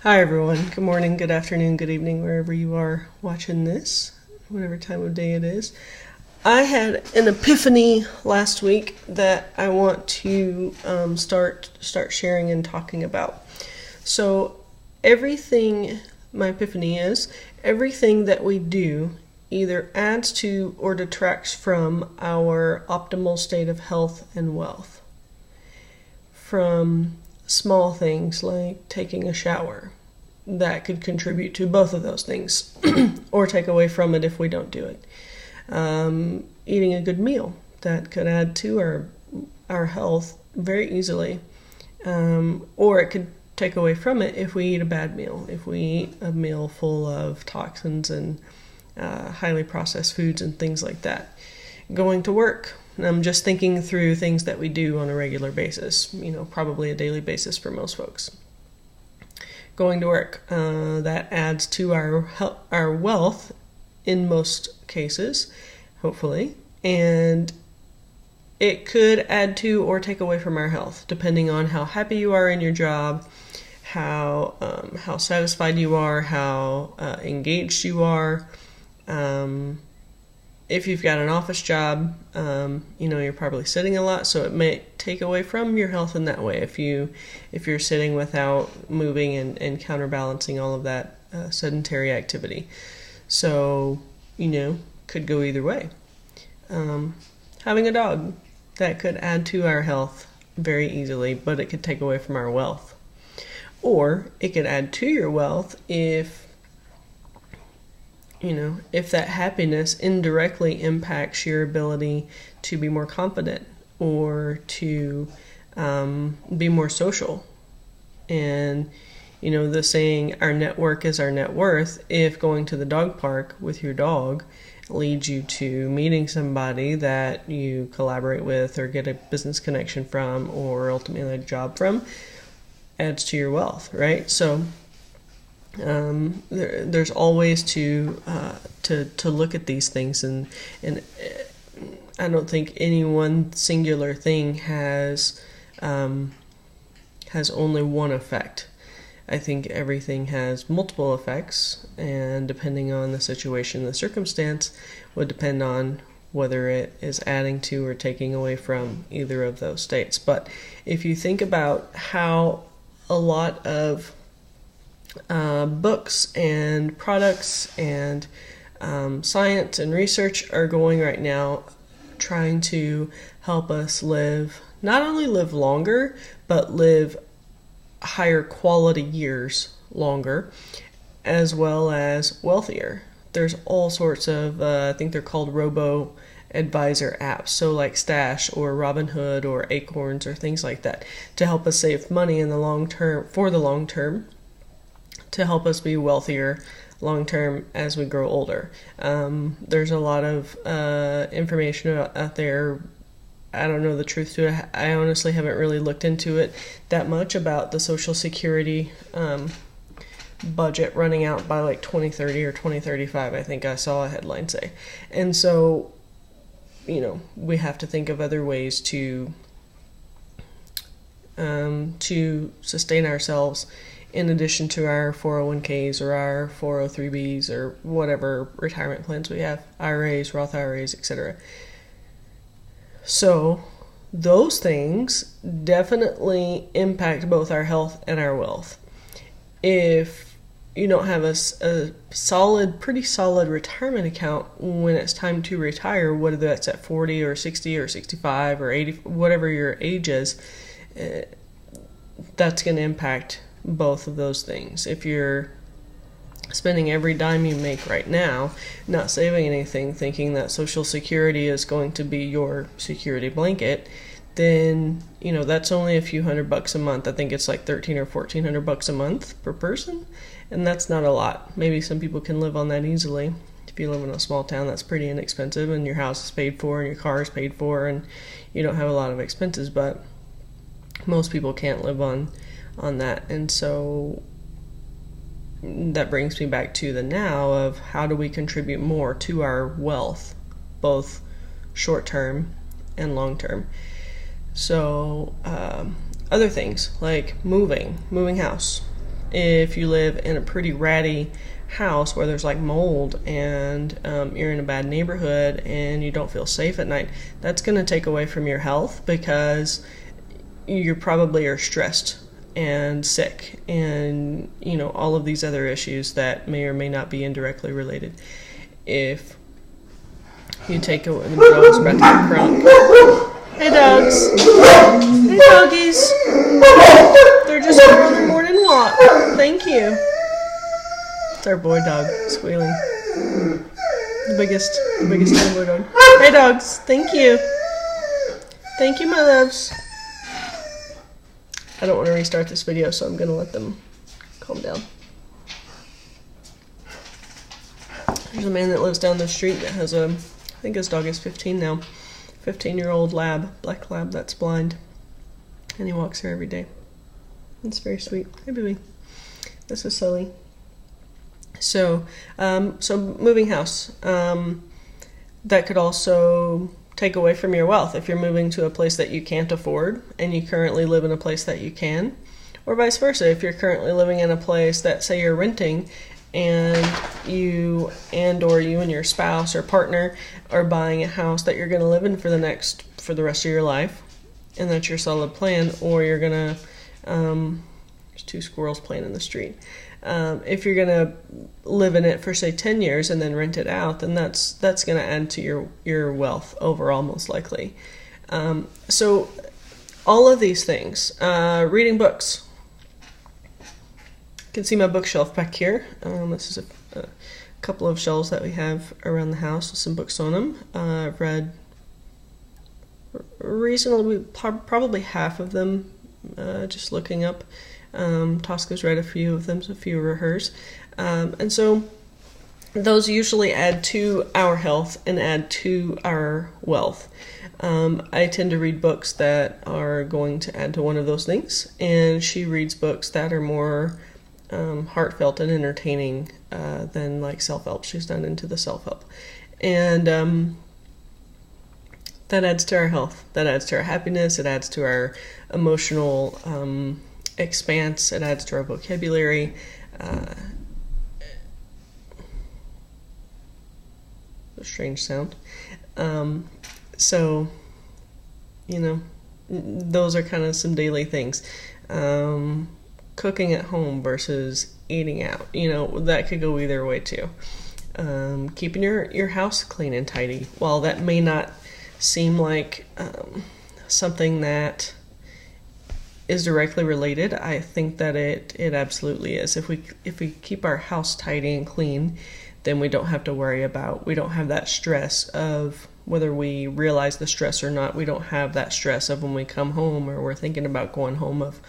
Hi everyone. Good morning, good afternoon, good evening, wherever you are watching this, whatever time of day it is. I had an epiphany last week that I want to start sharing and talking about. So my epiphany is everything that we do either adds to or detracts from our optimal state of health and wealth. From small things like taking a shower, that could contribute to both of those things or take away from it if we don't do it. Eating a good meal, that could add to our health very easily, or it could take away from it if we eat a bad meal, if we eat a meal full of toxins and highly processed foods and things like that. Going to work, I'm just thinking through things that we do on a regular basis, probably a daily basis for most folks. Going to work, that adds to our wealth in most cases, hopefully, and it could add to or take away from our health, depending on how happy you are in your job, how satisfied you are, how engaged you are. If you've got an office job, you're probably sitting a lot, so it may take away from your health in that way if you're sitting without moving and counterbalancing all of that sedentary activity. So, could go either way. Having a dog, that could add to our health very easily, but it could take away from our wealth. Or it could add to your wealth if that happiness indirectly impacts your ability to be more confident or to be more social. And, the saying, our network is our net worth, if going to the dog park with your dog leads you to meeting somebody that you collaborate with or get a business connection from or ultimately a job from, adds to your wealth, right? So there's always to look at these things, and I don't think any one singular thing has only one effect. I think everything has multiple effects, and depending on the situation, the circumstance, would depend on whether it is adding to or taking away from either of those states. But if you think about how a lot of books and products and science and research are going right now, trying to help us not only live longer, but live higher quality years longer, as well as wealthier. There's all sorts of, I think they're called robo-advisor apps, so like Stash or Robinhood or Acorns or things like that, to help us save money in the long term, to help us be wealthier long term as we grow older. There's a lot of information out there. I don't know the truth to it. I honestly haven't really looked into it that much about the Social Security budget running out by like 2030 or 2035, I think I saw a headline say. And so, we have to think of other ways to sustain ourselves in addition to our 401ks or our 403bs or whatever retirement plans we have, IRAs, Roth IRAs, etc. So those things definitely impact both our health and our wealth. If you don't have a pretty solid retirement account when it's time to retire, whether that's at 40 or 60 or 65 or 80, whatever your age is, that's going to impact both of those things. If you're spending every dime you make right now, not saving anything, thinking that Social Security is going to be your security blanket, then that's only a few $100 a month. I think it's like $1,300 or $1,400 a month per person, and that's not a lot. Maybe some people can live on that easily. If you live in a small town, that's pretty inexpensive, and your house is paid for and your car is paid for, and you don't have a lot of expenses. But most people can't live on that. And so that brings me back to the now of how do we contribute more to our wealth, both short term and long term. So other things like moving house If you live in a pretty ratty house where there's like mold and you're in a bad neighborhood and you don't feel safe at night, that's going to take away from your health because you probably are stressed and sick and, you know, all of these other issues that may or may not be indirectly related. If you take away the dog's about to get crunk. Hey dogs. Hey doggies. They're just here on their morning walk. Thank you. It's our boy dog squealing. The biggest boy dog. Hey dogs. Thank you. Thank you, my loves. I don't want to restart this video, so I'm going to let them calm down. There's a man that lives down the street that has I think his dog is 15 now, 15-year-old black lab that's blind, and he walks here every day. It's very sweet. Hey, baby. This is Sully. So moving house, that could also take away from your wealth if you're moving to a place that you can't afford and you currently live in a place that you can, or vice versa. If you're currently living in a place that, say, you're renting, and you and your spouse or partner are buying a house that you're going to live in for the rest of your life, and that's your solid plan, or you're going to there's two squirrels playing in the street. If you're going to live in it for, say, 10 years and then rent it out, then that's going to add to your wealth overall, most likely. So all of these things, reading books. You can see my bookshelf back here. This is a couple of shelves that we have around the house with some books on them. I've read reasonably, probably half of them, just looking up. Tosca's read a few of them, so a few were hers. And so those usually add to our health and add to our wealth. I tend to read books that are going to add to one of those things, and she reads books that are more heartfelt and entertaining than like self-help. She's done into the self-help. And that adds to our health. That adds to our happiness. It adds to our emotional expanse. It adds to our vocabulary. A strange sound. So, you know, those are kind of some daily things. Cooking at home versus eating out, you know, that could go either way too. Keeping your house clean and tidy. While that may not seem like something that is directly related, I think that it absolutely is. If we keep our house tidy and clean, then we don't have to worry about, we don't have that stress of whether we realize the stress or not. We don't have that stress of when we come home or we're thinking about going home of,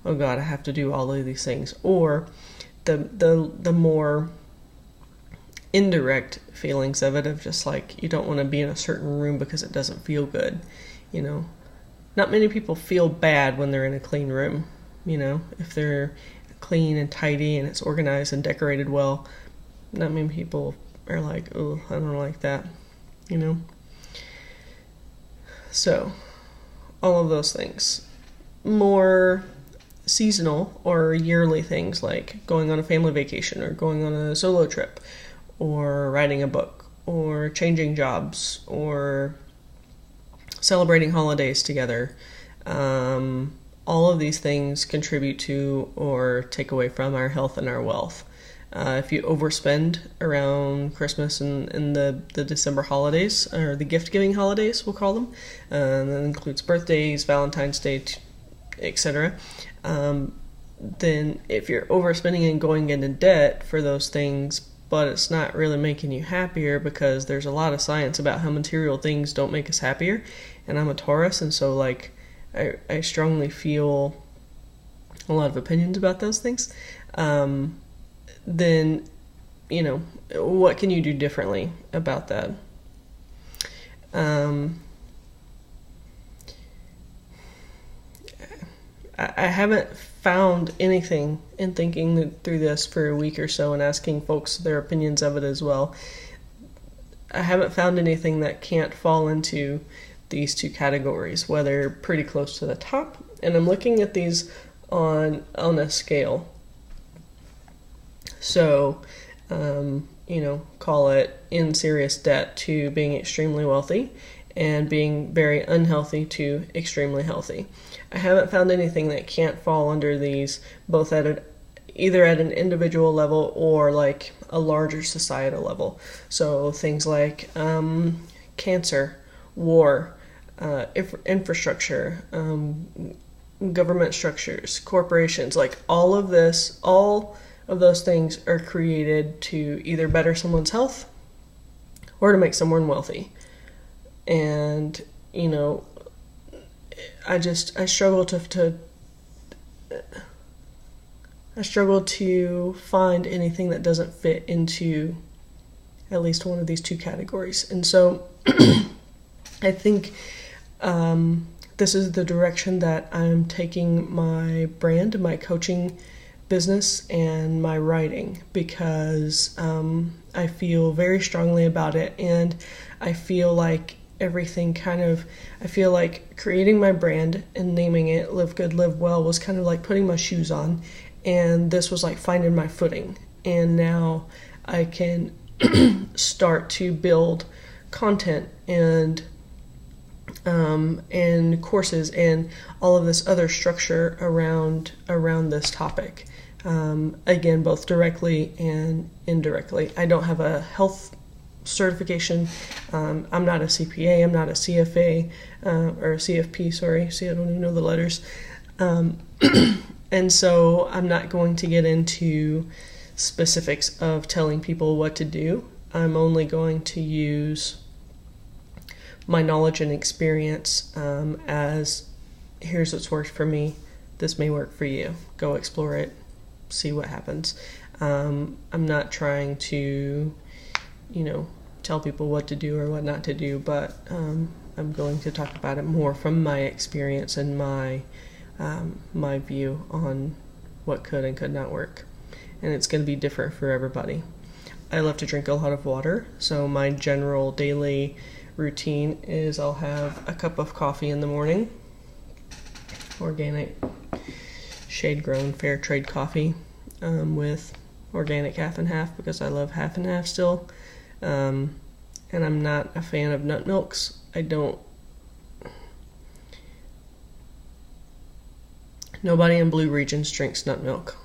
oh God, I have to do all of these things. Or the more indirect feelings of it, of just like you don't want to be in a certain room because it doesn't feel good. You know, not many people feel bad when they're in a clean room. You know, if they're clean and tidy and it's organized and decorated well, not many people are like, oh, I don't like that. You know. So all of those things. More seasonal or yearly things like going on a family vacation or going on a solo trip or writing a book or changing jobs or celebrating holidays together. All of these things contribute to or take away from our health and our wealth. If you overspend around Christmas and the December holidays, or the gift-giving holidays, we'll call them, that includes birthdays, Valentine's Day, etc., then if you're overspending and going into debt for those things, but it's not really making you happier, because there's a lot of science about how material things don't make us happier, and I'm a Taurus, and so like I strongly feel a lot of opinions about those things, then, you know, what can you do differently about that? I haven't found anything in thinking through this for a week or so and asking folks their opinions of it as well. I haven't found anything that can't fall into these two categories, whether pretty close to the top. And I'm looking at these on a scale. So, call it in serious debt to being extremely wealthy, and being very unhealthy to extremely healthy. I haven't found anything that can't fall under these, both either at an individual level or like a larger societal level. So things like cancer, war, infrastructure, government structures, corporations, like all of those things are created to either better someone's health or to make someone wealthy. And I struggle to find anything that doesn't fit into at least one of these two categories. And so I think this is the direction that I'm taking my brand, my coaching business, and my writing, because I feel very strongly about it, and I feel like I feel like creating my brand and naming it Live Good, Live Well was kind of like putting my shoes on, and this was like finding my footing. And now I can start to build content and courses and all of this other structure around this topic. Again, both directly and indirectly. I don't have a health certification. I'm not a CPA. I'm not a CFA or a CFP. Sorry, see, I don't even know the letters. And so I'm not going to get into specifics of telling people what to do. I'm only going to use my knowledge and experience as here's what's worked for me. This may work for you. Go explore it. See what happens. I'm not trying to, tell people what to do or what not to do, but I'm going to talk about it more from my experience and my view on what could and could not work. And it's going to be different for everybody. I love to drink a lot of water, so my general daily routine is I'll have a cup of coffee in the morning, organic, shade-grown, fair trade coffee with organic half and half, because I love half and half still. And I'm not a fan of nut milks. Nobody in blue regions drinks nut milk.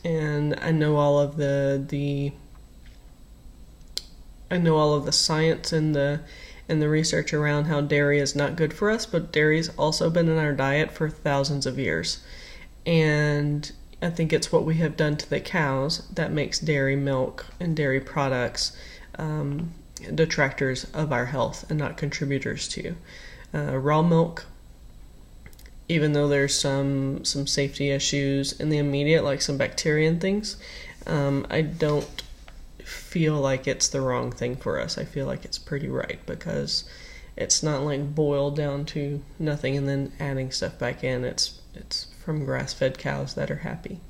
And I know all of the science and the research around how dairy is not good for us, but dairy's also been in our diet for thousands of years. And I think it's what we have done to the cows that makes dairy milk and dairy products detractors of our health and not contributors to. Raw milk, even though there's some safety issues in the immediate, like some bacteria and things, I don't feel like it's the wrong thing for us. I feel like it's pretty right, because it's not like boiled down to nothing and then adding stuff back in. It's from grass-fed cows that are happy.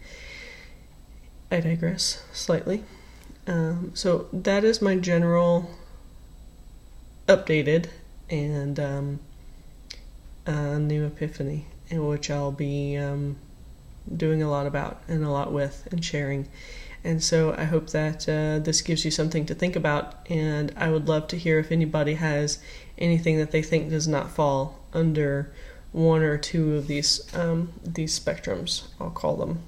I digress slightly. So that is my general updated and new epiphany, in which I'll be doing a lot about and a lot with and sharing. And so I hope that this gives you something to think about, and I would love to hear if anybody has anything that they think does not fall under one or two of these spectrums, I'll call them.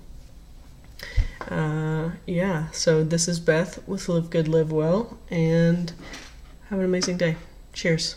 So this is Beth with Live Good, Live Well, and have an amazing day. Cheers.